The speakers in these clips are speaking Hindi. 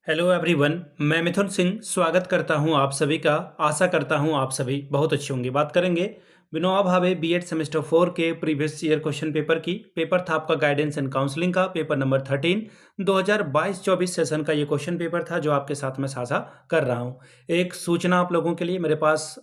हेलो एवरीवन, मैं मिथुन सिंह स्वागत करता हूं आप सभी का। आशा करता हूं आप सभी बहुत अच्छे होंगे। बात करेंगे विनोबा भावे बीएड सेमेस्टर 4 के प्रीवियस ईयर क्वेश्चन पेपर की। पेपर था आपका गाइडेंस एंड काउंसलिंग का, पेपर नंबर 13 2022-24 सेशन का ये क्वेश्चन पेपर था जो आपके साथ में साझा कर रहा हूं। एक सूचना आप लोगों के लिए, मेरे पास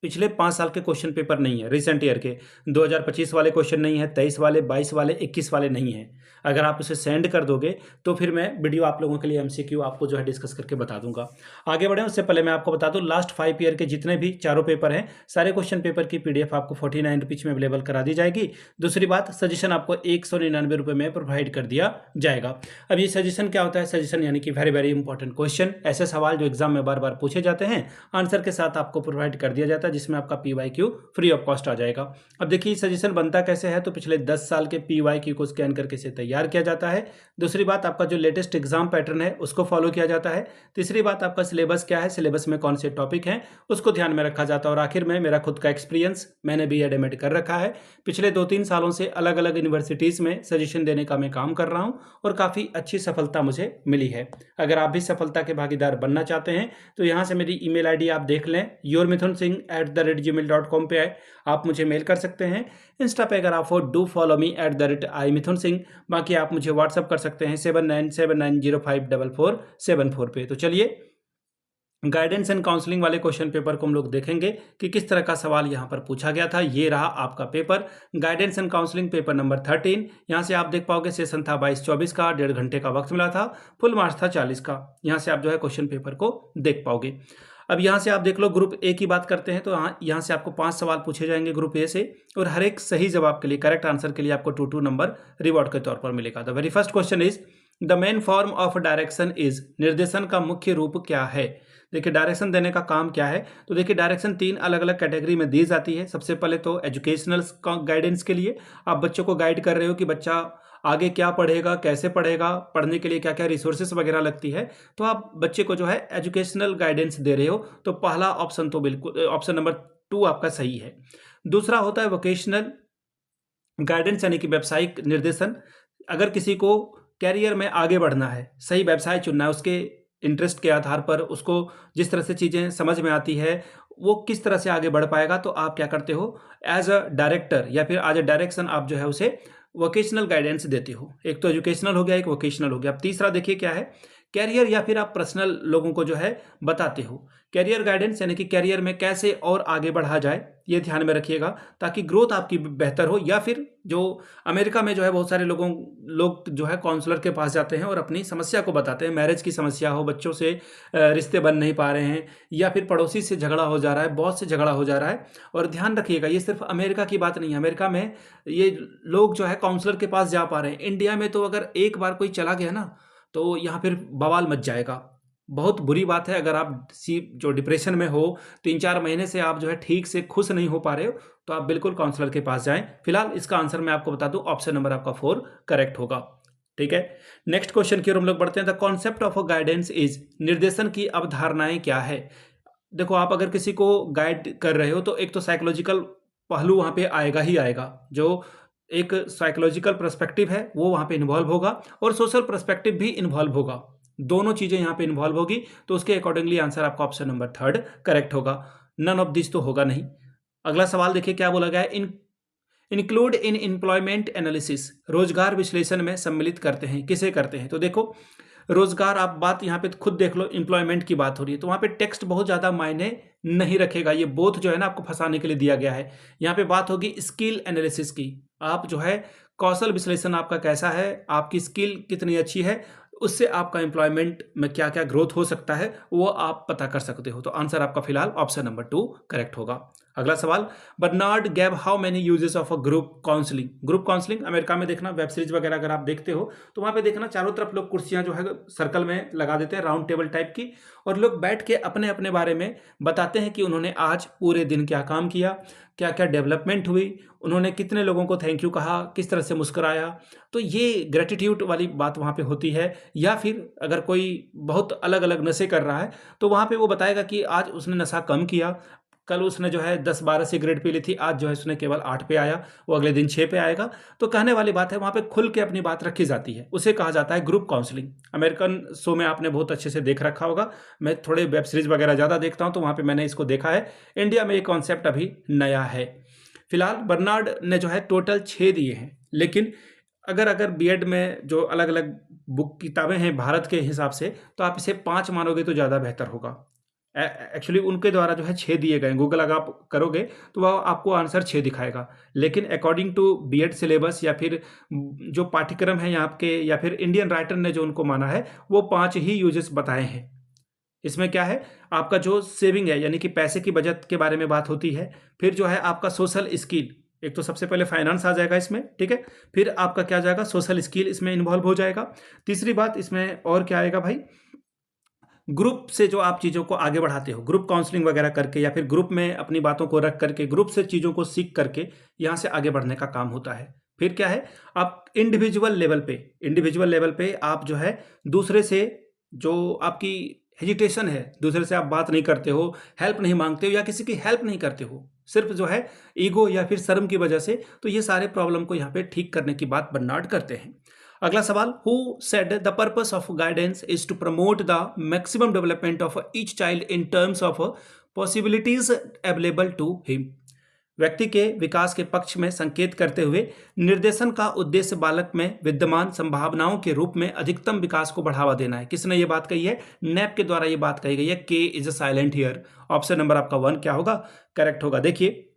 पिछले 5 साल के क्वेश्चन पेपर नहीं है, रिसेंट ईयर के 2025 वाले क्वेश्चन नहीं है, 23 वाले, 22 वाले, 21 वाले नहीं है। अगर आप उसे सेंड कर दोगे तो फिर मैं वीडियो आप लोगों के लिए एमसीक्यू आपको जो है डिस्कस करके बता दूंगा। आगे बढ़े उससे पहले मैं आपको बता दूं, लास्ट 5 ईयर के जितने भी चारों पेपर हैं, सारे क्वेश्चन पेपर की पीडीएफ आपको 49 रुपीज में अवेलेबल करा दी जाएगी। दूसरी बात, सजेशन आपको 199 रुपये में प्रोवाइड कर दिया जाएगा। अब ये सजेशन क्या होता है? सजेशन यानी कि वेरी वेरी इंपॉर्टेंट क्वेश्चन, ऐसे सवाल जो एग्जाम में बार बार पूछे जाते हैं, आंसर के साथ आपको प्रोवाइड कर दिया जाता है, जिसमें आपका पीवाईक्यू फ्री ऑफ कॉस्ट आ जाएगा। अब देखिए सजेशन बनता कैसे है, तो पिछले 10 साल के पीवाईक्यू को स्कैन करके इसे तैयार किया जाता है। दूसरी बात, आपका जो लेटेस्ट एग्जाम पैटर्न है उसको फॉलो किया जाता है। तीसरी बात, आपका सिलेबस क्या है, सिलेबस में कौन से टॉपिक हैं उसको ध्यान में रखा जाता है। और आखिर में मेरा खुद का एक्सपीरियंस, मैंने भी एडमिट कर रखा है। पिछले 2-3 सालों से अलग अलग यूनिवर्सिटीज़ में सजेशन देने का मैं काम कर रहा हूँ और काफ़ी अच्छी सफलता मुझे मिली है। अगर आप भी सफलता के भागीदार बनना चाहते हैं तो यहाँ से मेरी ईमेल आईडी आप देख लें, yourmithunsingh@gmail.com पे आप मुझे मेल कर सकते हैं। इंस्टा पे अगर आप हो, डू फॉलो मी @iMithunSingh। बाकी आप मुझे व्हाट्सअप कर सकते हैं 7979054474 पे। तो चलिए गाइडेंस एंड काउंसलिंग वाले क्वेश्चन पेपर को हम लोग देखेंगे कि किस तरह का सवाल यहाँ पर पूछा गया था। ये रहा आपका paper, guidance and counselling paper number 13। यहाँ से आप देख पाओगे सेशन था 22-24 का, 1.5 घंटे का वक्त मिला था, फुल मार्क्स था 40 का। यहाँ से आप जो है क्वेश्चन पेपर को देख पाओगे। अब यहाँ से आप देख लो, ग्रुप ए की बात करते हैं तो यहाँ से आपको 5 सवाल पूछे जाएंगे ग्रुप ए से, और हर एक सही जवाब के लिए, करेक्ट आंसर के लिए आपको 2 नंबर रिवॉर्ड के तौर पर मिलेगा। The very first question is the main form of direction is, निर्देशन का मुख्य रूप क्या है। देखिए डायरेक्शन देने का काम क्या है, तो देखिए डायरेक्शन 3 अलग अलग कैटेगरी में दी जाती है। सबसे पहले तो एजुकेशनल गाइडेंस के लिए आप बच्चों को गाइड कर रहे हो कि बच्चा आगे क्या पढ़ेगा, कैसे पढ़ेगा, पढ़ने के लिए क्या क्या रिसोर्सेस वगैरह लगती है, तो आप बच्चे को जो है एजुकेशनल गाइडेंस दे रहे हो। तो पहला ऑप्शन तो बिल्कुल ऑप्शन नंबर 2 आपका सही है। दूसरा होता है वोकेशनल गाइडेंस यानी कि व्यावसायिक निर्देशन। अगर किसी को कैरियर में आगे बढ़ना है, सही व्यवसाय चुनना है, उसके इंटरेस्ट के आधार पर उसको जिस तरह से चीज़ें समझ में आती है, वो किस तरह से आगे बढ़ पाएगा, तो आप क्या करते हो, एज अ डायरेक्टर या फिर एज अ डायरेक्शन आप जो है उसे वोकेशनल गाइडेंस देते हो। एक तो एजुकेशनल हो गया, एक वोकेशनल हो गया। अब तीसरा देखिए क्या है, कैरियर या फिर आप पर्सनल लोगों को जो है बताते हो। कैरियर गाइडेंस यानी कि कैरियर में कैसे और आगे बढ़ा जाए, ये ध्यान में रखिएगा ताकि ग्रोथ आपकी बेहतर हो। या फिर जो अमेरिका में जो है बहुत सारे लोग जो है काउंसलर के पास जाते हैं और अपनी समस्या को बताते हैं। मैरिज की समस्या हो, बच्चों से रिश्ते बन नहीं पा रहे हैं, या फिर पड़ोसी से झगड़ा हो जा रहा है, बॉस से झगड़ा हो जा रहा है। और ध्यान रखिएगा, ये सिर्फ अमेरिका की बात नहीं है। अमेरिका में ये लोग जो है काउंसलर के पास जा पा रहे हैं। इंडिया में तो अगर एक बार कोई चला गया ना, तो यहाँ फिर बवाल मच जाएगा। बहुत बुरी बात है। अगर आप जो डिप्रेशन में हो, 3-4 महीने से आप जो है ठीक से खुश नहीं हो पा रहे हो, तो आप बिल्कुल काउंसलर के पास जाएं। फिलहाल इसका आंसर मैं आपको बता दूं, ऑप्शन नंबर आपका 4 करेक्ट होगा। ठीक है, नेक्स्ट क्वेश्चन की ओर हम लोग बढ़ते हैं। The concept of a guidance is, निर्देशन की अवधारणाएं क्या है। देखो आप अगर किसी को गाइड कर रहे हो तो एक तो साइकोलॉजिकल पहलू वहां पे आएगा ही आएगा। जो एक साइकोलॉजिकल पर्सपेक्टिव है वो वहां पे इन्वॉल्व होगा, और सोशल पर्सपेक्टिव भी इन्वॉल्व होगा। दोनों चीजें यहाँ पे इन्वॉल्व होगी, तो उसके अकॉर्डिंगली आंसर आपका ऑप्शन नंबर 3 करेक्ट होगा। नन ऑफ दिस तो होगा नहीं। अगला सवाल देखिए क्या बोला गया है, इंक्लूड इन एम्प्लॉयमेंट एनालिसिस, रोजगार विश्लेषण में सम्मिलित करते हैं, किसे करते हैं। तो देखो रोजगार, आप बात यहाँ पे खुद देख लो, एम्प्लॉयमेंट की बात हो रही है, तो वहां पे टेक्स्ट बहुत ज्यादा मायने नहीं रखेगा। ये बोथ जो है ना आपको फंसाने के लिए दिया गया है। यहाँ पे बात होगी स्किल एनालिसिस की। आप जो है कौशल विश्लेषण आपका कैसा है, आपकी स्किल कितनी अच्छी है, उससे आपका एम्प्लॉयमेंट में क्या क्या ग्रोथ हो सकता है वो आप पता कर सकते हो। तो आंसर आपका फिलहाल ऑप्शन नंबर 2 करेक्ट होगा। अगला सवाल, Bernard gave how many uses of a group counselling. Group counselling America में देखना, वेब सीरीज वगैरह अगर आप देखते हो तो वहां पे देखना चारों तरफ लोग कुर्सियां जो है सर्कल में लगा देते हैं, राउंड टेबल टाइप की, और लोग बैठ के अपने अपने बारे में बताते हैं कि उन्होंने आज पूरे दिन क्या काम किया, क्या क्या डेवलपमेंट हुई, उन्होंने कितने लोगों को थैंक यू कहा, किस तरह से मुस्कुराया। तो ये ग्रेटिट्यूड वाली बात वहाँ पे होती है। या फिर अगर कोई बहुत अलग अलग नशे कर रहा है तो वहाँ पे वो बताएगा कि आज उसने नशा कम किया, कल उसने जो है 10-12 सिगरेट पी ली थी, आज जो है उसने केवल 8 पे आया, वो अगले दिन 6 पे आएगा। तो कहने वाली बात है, वहाँ पे खुल के अपनी बात रखी जाती है, उसे कहा जाता है ग्रुप काउंसलिंग। अमेरिकन शो में आपने बहुत अच्छे से देख रखा होगा, मैं थोड़े वेब सीरीज वगैरह ज़्यादा देखता हूँ, तो वहाँ पर मैंने इसको देखा है। इंडिया में ये कॉन्सेप्ट अभी नया है। फिलहाल बर्नार्ड ने जो है टोटल 6 दिए हैं, लेकिन अगर बीएड में जो अलग अलग बुक किताबें हैं भारत के हिसाब से, तो आप इसे 5 मानोगे तो ज़्यादा बेहतर होगा। एक्चुअली उनके द्वारा जो है 6 दिए गए, गूगल अगर आप करोगे तो वह आपको आंसर 6 दिखाएगा, लेकिन अकॉर्डिंग टू बीएड सिलेबस या फिर जो पाठ्यक्रम है यहाँ के, या फिर इंडियन राइटर ने जो उनको माना है, वो 5 ही यूजेस बताए हैं। इसमें क्या है, आपका जो सेविंग है यानी कि पैसे की बचत के बारे में बात होती है, फिर जो है आपका सोशल स्किल, एक तो सबसे पहले फाइनेंस आ जाएगा इसमें, ठीक है, फिर आपका क्या जाएगा, सोशल स्किल इसमें इन्वॉल्व हो जाएगा। तीसरी बात इसमें और क्या आएगा भाई, ग्रुप से जो आप चीज़ों को आगे बढ़ाते हो, ग्रुप काउंसलिंग वगैरह करके, या फिर ग्रुप में अपनी बातों को रख करके ग्रुप से चीज़ों को सीख करके यहाँ से आगे बढ़ने का काम होता है। फिर क्या है, आप इंडिविजुअल लेवल पे आप जो है दूसरे से, जो आपकी हेजिटेशन है, दूसरे से आप बात नहीं करते हो, हेल्प नहीं मांगते हो, या किसी की हेल्प नहीं करते हो, सिर्फ जो है ईगो या फिर शर्म की वजह से, तो ये सारे प्रॉब्लम को यहाँ पे ठीक करने की बात बर्नार्ड करते हैं। अगला सवाल, who said the purpose of guidance is to promote the maximum development of each child in terms of possibilities available to him. व्यक्ति के विकास के पक्ष में संकेत करते हुए निर्देशन का उद्देश्य बालक में विद्यमान संभावनाओं के रूप में अधिकतम विकास को बढ़ावा देना है। किसने ये बात कही है, नैप के द्वारा ये बात कही गई है। के is a silent here. Option number आपका 1 क्या होगा, करेक्ट होगा। देखिए,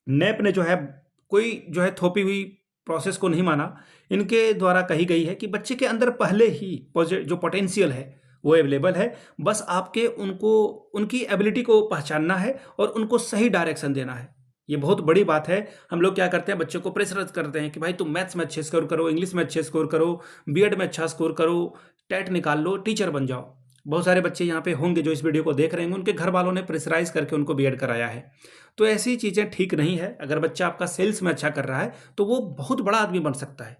नैप ने जो है कोई जो है थोपी हुई प्रोसेस को नहीं माना, इनके द्वारा कही गई है कि बच्चे के अंदर पहले ही जो पोटेंशियल है वो अवेलेबल है, बस आपके उनको उनकी एबिलिटी को पहचानना है और उनको सही डायरेक्शन देना है। ये बहुत बड़ी बात है। हम लोग क्या करते हैं, बच्चों को प्रेशराइज करते हैं कि भाई तुम मैथ्स में अच्छे स्कोर करो, इंग्लिश में अच्छे स्कोर करो, बीएड में अच्छा स्कोर करो, टेट निकाल लो, टीचर बन जाओ। बहुत सारे बच्चे यहाँ पे होंगे जो इस वीडियो को देख रहे हैं, उनके घर वालों ने प्रेशराइज करके उनको बीएड कराया है। तो ऐसी चीज़ें ठीक नहीं है। अगर बच्चा आपका सेल्स में अच्छा कर रहा है तो वो बहुत बड़ा आदमी बन सकता है।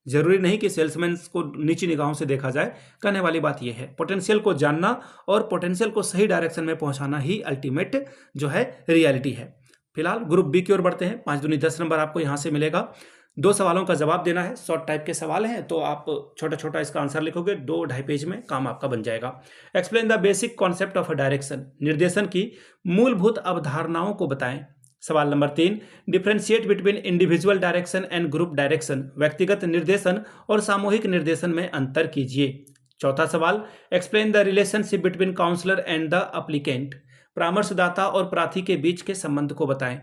जरूरी नहीं कि सेल्समैन को नीची निगाहों से देखा जाए। कहने वाली बात यह है, पोटेंशियल को जानना और पोटेंशियल को सही डायरेक्शन में पहुंचाना ही अल्टीमेट जो है रियलिटी है। फिलहाल ग्रुप बी की ओर बढ़ते हैं। 5 दूनी 10 नंबर आपको यहां से मिलेगा। 2 सवालों का जवाब देना है, शॉर्ट टाइप के सवाल हैं, तो आप छोटा छोटा इसका आंसर लिखोगे, 2-2.5 पेज में काम आपका बन जाएगा। Explain the basic concept of direction. निर्देशन की मूलभूत अवधारणाओं को बताएं। सवाल number 3, differentiate between individual direction and group direction. व्यक्तिगत निर्देशन और सामूहिक निर्देशन में अंतर कीजिए। चौथा सवाल, explain the relationship between counsellor and the applicant. परामर्शदाता और प्रार्थी के बीच के संबंध को बताएं।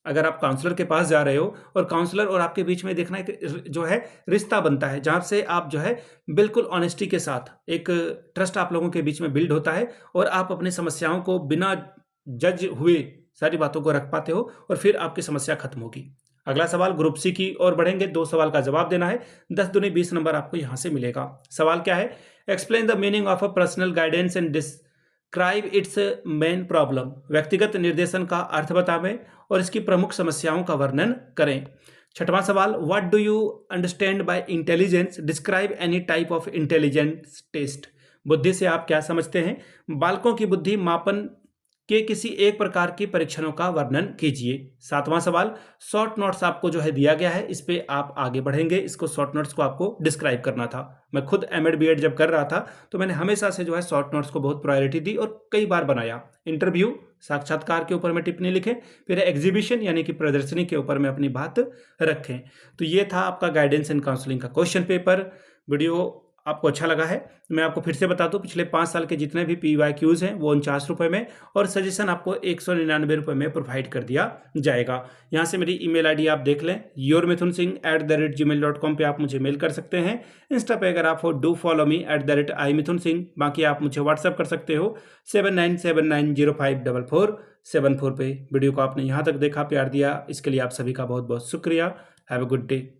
अगर आप काउंसलर के पास जा रहे हो और काउंसलर और आपके बीच में देखना एक जो है रिश्ता बनता है, जहाँ से आप जो है बिल्कुल ऑनेस्टी के साथ एक ट्रस्ट आप लोगों के बीच में बिल्ड होता है और आप अपनी समस्याओं को बिना जज हुए सारी बातों को रख पाते हो और फिर आपकी समस्या खत्म होगी। अगला सवाल ग्रुप सी की ओर बढ़ेंगे। 2 सवाल का जवाब देना है। 10 दूनी 20 नंबर आपको यहां से मिलेगा। सवाल क्या है, explain the meaning of a personal guidance and describe it's main problem. व्यक्तिगत निर्देशन का अर्थ बतावें और इसकी प्रमुख समस्याओं का वर्णन करें। छठवां सवाल, what do you understand by intelligence, describe any type of intelligence test. बुद्धि से आप क्या समझते हैं, बालकों की बुद्धि मापन के किसी एक प्रकार की परीक्षणों का वर्णन कीजिए। 7वां सवाल, शॉर्ट नोट्स आपको जो है दिया गया है, इस पे आप आगे बढ़ेंगे। इसको शॉर्ट नोट्स को आपको डिस्क्राइब करना था। मैं खुद एमएड बीएड जब कर रहा था तो मैंने हमेशा से जो है शॉर्ट नोट्स को बहुत प्रायोरिटी दी और कई बार बनाया। इंटरव्यू, साक्षात्कार के ऊपर में टिप्पणी लिखें, फिर एग्जीबिशन यानी कि प्रदर्शनी के ऊपर में अपनी बात रखें। तो ये था आपका गाइडेंस एंड काउंसलिंग का क्वेश्चन पेपर। वीडियो आपको अच्छा लगा है, मैं आपको फिर से बता दूं, पिछले 5 साल के जितने भी PYQs हैं वो 49 रुपये में और सजेशन आपको 199 रुपये में प्रोवाइड कर दिया जाएगा। यहाँ से मेरी ईमेल आईडी आप देख लें, yourmithunsingh@gmail.com पे आप मुझे मेल कर सकते हैं। इंस्टा पे अगर आप हो डू फॉलो मी @imithunsingh। बाकी आप मुझे व्हाट्सअप कर सकते हो 7979054474 पे। वीडियो को आपने यहाँ तक देखा, प्यार दिया, इसके लिए आप सभी का बहुत बहुत शुक्रिया। Have a good day.